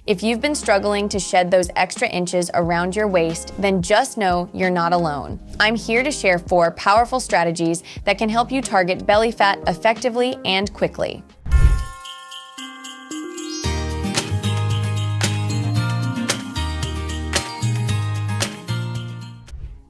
If you've been struggling to shed those extra inches around your waist, then just know you're not alone. I'm here to share 4 powerful strategies that can help you target belly fat effectively and quickly.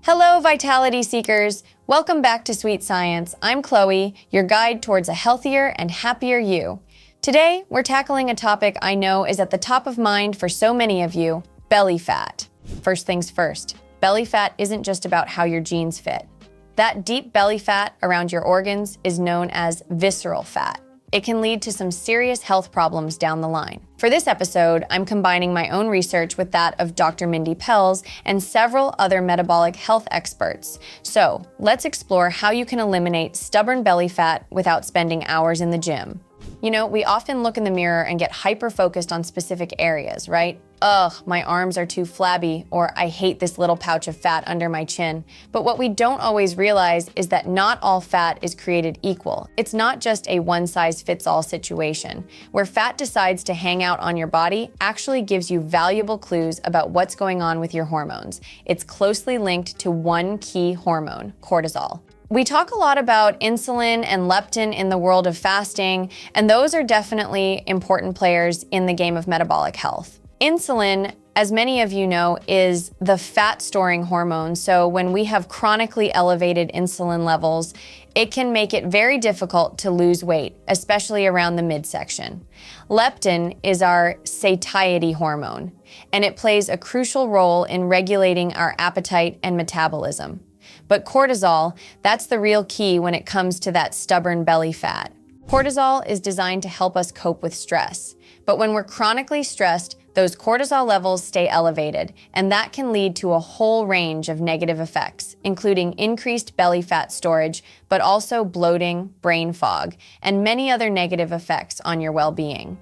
Hello, Vitality Seekers! Welcome back to Sweet Science. I'm Chloe, your guide towards a healthier and happier you. Today, we're tackling a topic I know is at the top of mind for so many of you, belly fat. First things first, belly fat isn't just about how your jeans fit. That deep belly fat around your organs is known as visceral fat. It can lead to some serious health problems down the line. For this episode, I'm combining my own research with that of Dr. Mindy Pelz and several other metabolic health experts. So, let's explore how you can eliminate stubborn belly fat without spending hours in the gym. You know, we often look in the mirror and get hyper-focused on specific areas, right? Ugh, my arms are too flabby, or I hate this little pouch of fat under my chin. But what we don't always realize is that not all fat is created equal. It's not just a one-size-fits-all situation. Where fat decides to hang out on your body actually gives you valuable clues about what's going on with your hormones. It's closely linked to one key hormone, cortisol. We talk a lot about insulin and leptin in the world of fasting, and those are definitely important players in the game of metabolic health. Insulin, as many of you know, is the fat-storing hormone, so when we have chronically elevated insulin levels, it can make it very difficult to lose weight, especially around the midsection. Leptin is our satiety hormone, and it plays a crucial role in regulating our appetite and metabolism. But cortisol, that's the real key when it comes to that stubborn belly fat. Cortisol is designed to help us cope with stress. But when we're chronically stressed, those cortisol levels stay elevated, and that can lead to a whole range of negative effects, including increased belly fat storage, but also bloating, brain fog, and many other negative effects on your well-being.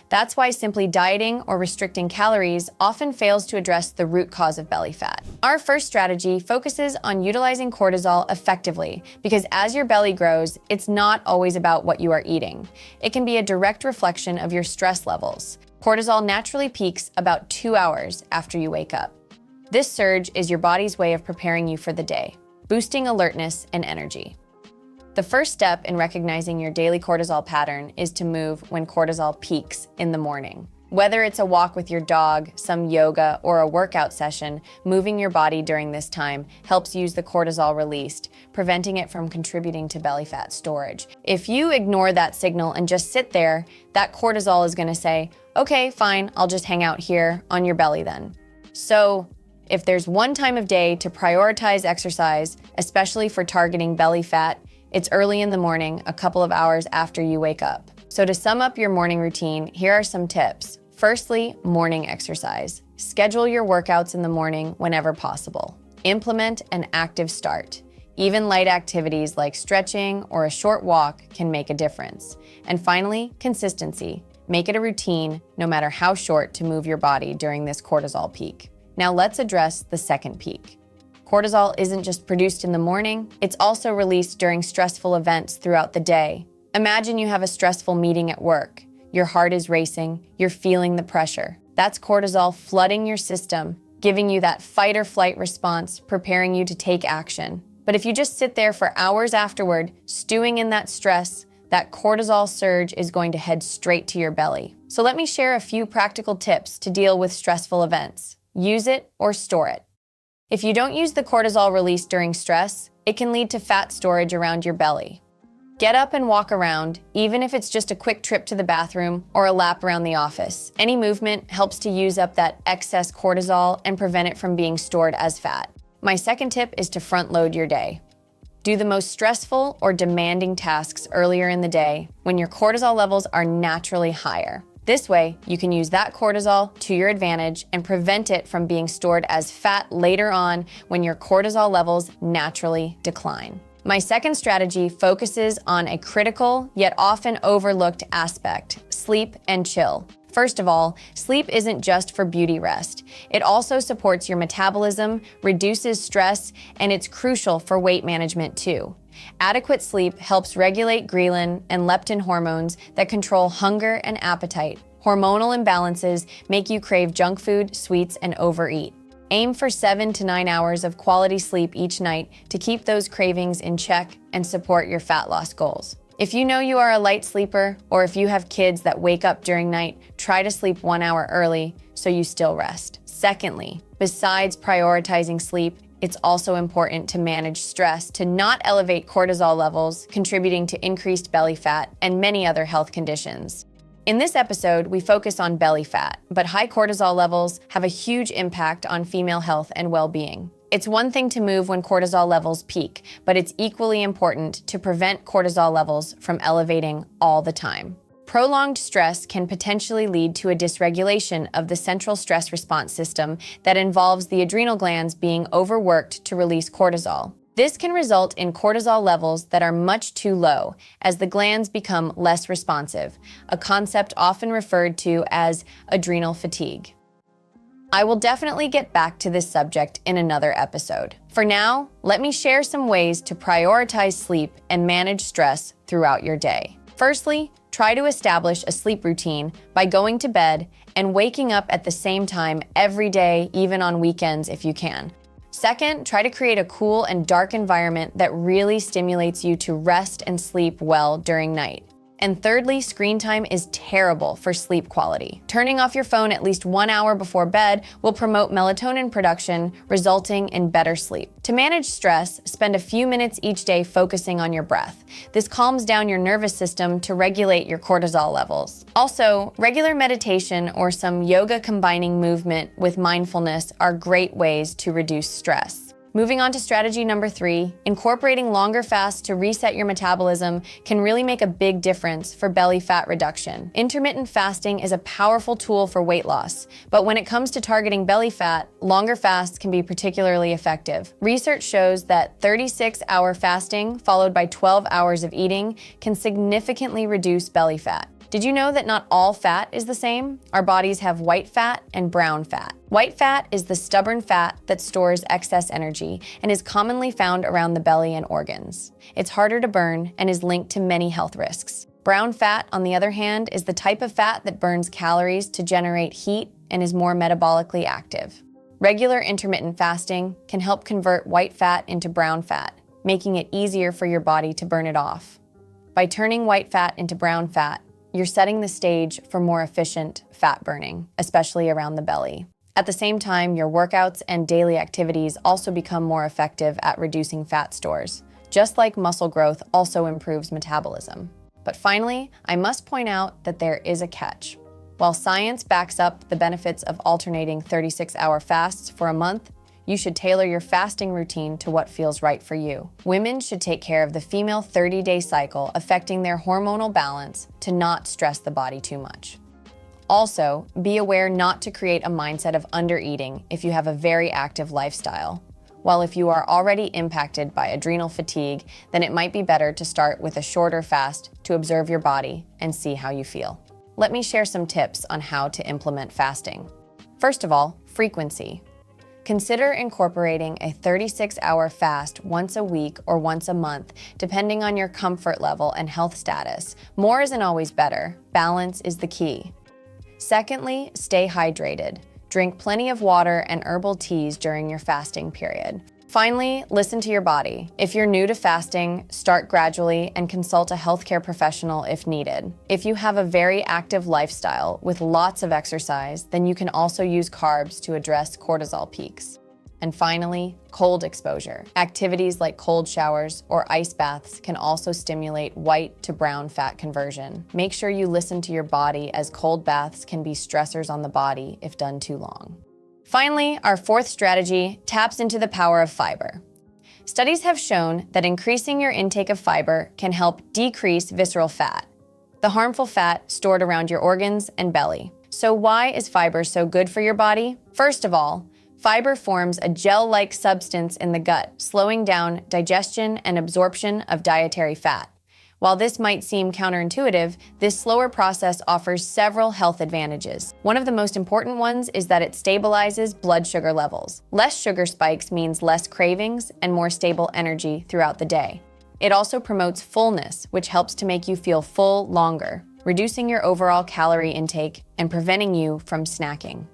That's why simply dieting or restricting calories often fails to address the root cause of belly fat. Our first strategy focuses on utilizing cortisol effectively because as your belly grows, it's not always about what you are eating. It can be a direct reflection of your stress levels. Cortisol naturally peaks about 2 hours after you wake up. This surge is your body's way of preparing you for the day, boosting alertness and energy. The first step in recognizing your daily cortisol pattern is to move when cortisol peaks in the morning. Whether it's a walk with your dog, some yoga, or a workout session, moving your body during this time helps use the cortisol released, preventing it from contributing to belly fat storage. If you ignore that signal and just sit there, that cortisol is going to say, okay, fine, I'll just hang out here on your belly then. So, if there's one time of day to prioritize exercise, especially for targeting belly fat, it's early in the morning, a couple of hours after you wake up. So to sum up your morning routine, here are some tips. Firstly, morning exercise. Schedule your workouts in the morning whenever possible. Implement an active start. Even light activities like stretching or a short walk can make a difference. And finally, consistency. Make it a routine, no matter how short, to move your body during this cortisol peak. Now let's address the second peak. Cortisol isn't just produced in the morning, it's also released during stressful events throughout the day. Imagine you have a stressful meeting at work. Your heart is racing, you're feeling the pressure. That's cortisol flooding your system, giving you that fight or flight response, preparing you to take action. But if you just sit there for hours afterward, stewing in that stress, that cortisol surge is going to head straight to your belly. So let me share a few practical tips to deal with stressful events. Use it or store it. If you don't use the cortisol released during stress, it can lead to fat storage around your belly. Get up and walk around, even if it's just a quick trip to the bathroom or a lap around the office. Any movement helps to use up that excess cortisol and prevent it from being stored as fat. My second tip is to front load your day. Do the most stressful or demanding tasks earlier in the day when your cortisol levels are naturally higher. This way, you can use that cortisol to your advantage and prevent it from being stored as fat later on when your cortisol levels naturally decline. My second strategy focuses on a critical yet often overlooked aspect: sleep and chill. First of all, sleep isn't just for beauty rest. It also supports your metabolism, reduces stress, and it's crucial for weight management too. Adequate sleep helps regulate ghrelin and leptin hormones that control hunger and appetite, Hormonal imbalances make you crave junk food, sweets, and overeat. Aim for 7 to 9 hours of quality sleep each night to keep those cravings in check and support your fat loss goals. If you know you are a light sleeper, or if you have kids that wake up during night, try to sleep 1 hour early so you still rest. Secondly, besides prioritizing sleep, it's also important to manage stress to not elevate cortisol levels, contributing to increased belly fat and many other health conditions. In this episode, we focus on belly fat, but high cortisol levels have a huge impact on female health and well-being. It's one thing to move when cortisol levels peak, but it's equally important to prevent cortisol levels from elevating all the time. Prolonged stress can potentially lead to a dysregulation of the central stress response system that involves the adrenal glands being overworked to release cortisol. This can result in cortisol levels that are much too low as the glands become less responsive, a concept often referred to as adrenal fatigue. I will definitely get back to this subject in another episode. For now, let me share some ways to prioritize sleep and manage stress throughout your day. Firstly, try to establish a sleep routine by going to bed and waking up at the same time every day, even on weekends if you can. Second, try to create a cool and dark environment that really stimulates you to rest and sleep well during night. And thirdly, screen time is terrible for sleep quality. Turning off your phone at least 1 hour before bed will promote melatonin production, resulting in better sleep. To manage stress, spend a few minutes each day focusing on your breath. This calms down your nervous system to regulate your cortisol levels. Also, regular meditation or some yoga combining movement with mindfulness are great ways to reduce stress. Moving on to strategy number 3, incorporating longer fasts to reset your metabolism can really make a big difference for belly fat reduction. Intermittent fasting is a powerful tool for weight loss, but when it comes to targeting belly fat, longer fasts can be particularly effective. Research shows that 36-hour fasting followed by 12 hours of eating can significantly reduce belly fat. Did you know that not all fat is the same? Our bodies have white fat and brown fat. White fat is the stubborn fat that stores excess energy and is commonly found around the belly and organs. It's harder to burn and is linked to many health risks. Brown fat, on the other hand, is the type of fat that burns calories to generate heat and is more metabolically active. Regular intermittent fasting can help convert white fat into brown fat, making it easier for your body to burn it off. By turning white fat into brown fat, you're setting the stage for more efficient fat burning, especially around the belly. At the same time, your workouts and daily activities also become more effective at reducing fat stores, just like muscle growth also improves metabolism. But finally, I must point out that there is a catch. While science backs up the benefits of alternating 36-hour fasts for a month, you should tailor your fasting routine to what feels right for you. Women should take care of the female 30-day cycle affecting their hormonal balance to not stress the body too much. Also, be aware not to create a mindset of undereating if you have a very active lifestyle. While if you are already impacted by adrenal fatigue, then it might be better to start with a shorter fast to observe your body and see how you feel. Let me share some tips on how to implement fasting. First of all, frequency. Consider incorporating a 36-hour fast once a week or once a month, depending on your comfort level and health status. More isn't always better. Balance is the key. Secondly, stay hydrated. Drink plenty of water and herbal teas during your fasting period. Finally, listen to your body. If you're new to fasting, start gradually and consult a healthcare professional if needed. If you have a very active lifestyle with lots of exercise, then you can also use carbs to address cortisol peaks. And finally, cold exposure. Activities like cold showers or ice baths can also stimulate white to brown fat conversion. Make sure you listen to your body, as cold baths can be stressors on the body if done too long. Finally, our fourth strategy taps into the power of fiber. Studies have shown that increasing your intake of fiber can help decrease visceral fat, the harmful fat stored around your organs and belly. So why is fiber so good for your body? First of all, fiber forms a gel-like substance in the gut, slowing down digestion and absorption of dietary fat. While this might seem counterintuitive, this slower process offers several health advantages. One of the most important ones is that it stabilizes blood sugar levels. Less sugar spikes means less cravings and more stable energy throughout the day. It also promotes fullness, which helps to make you feel full longer. reducing your overall calorie intake and preventing you from snacking.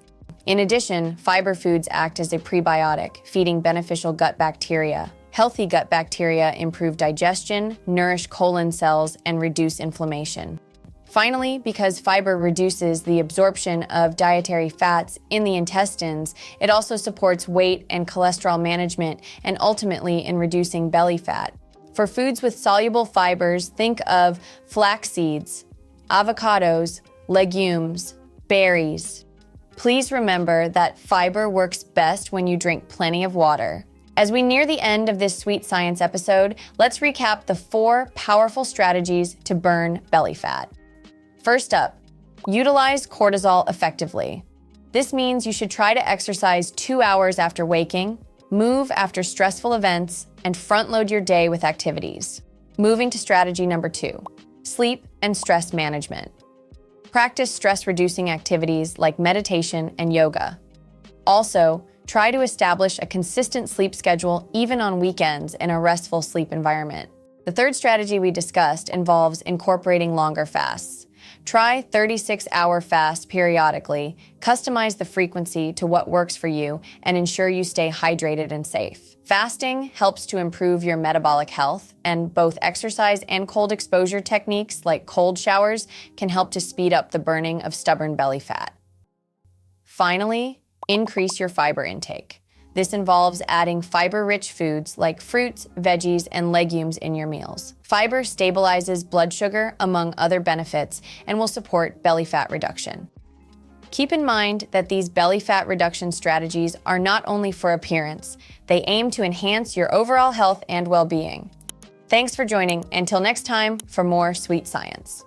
In addition, fiber foods act as a prebiotic, feeding beneficial gut bacteria. Healthy gut bacteria improve digestion, nourish colon cells, and reduce inflammation. Finally, because fiber reduces the absorption of dietary fats in the intestines, it also supports weight and cholesterol management and ultimately in reducing belly fat. For foods with soluble fibers, think of flax seeds, avocados, legumes, berries. Please remember that fiber works best when you drink plenty of water. As we near the end of this Sweet Science episode, let's recap the 4 powerful strategies to burn belly fat. First up, utilize cortisol effectively. This means you should try to exercise 2 hours after waking, move after stressful events, and front-load your day with activities. Moving to strategy number 2, sleep and stress management. Practice stress-reducing activities like meditation and yoga. Also, try to establish a consistent sleep schedule even on weekends in a restful sleep environment. The third strategy we discussed involves incorporating longer fasts. Try 36-hour fasts periodically, customize the frequency to what works for you, and ensure you stay hydrated and safe. Fasting helps to improve your metabolic health, and both exercise and cold exposure techniques like cold showers can help to speed up the burning of stubborn belly fat. Finally, increase your fiber intake. This involves adding fiber-rich foods like fruits, veggies, and legumes in your meals. Fiber stabilizes blood sugar, among other benefits, and will support belly fat reduction. Keep in mind that these belly fat reduction strategies are not only for appearance, they aim to enhance your overall health and well-being. Thanks for joining. Until next time, for more Sweet Science.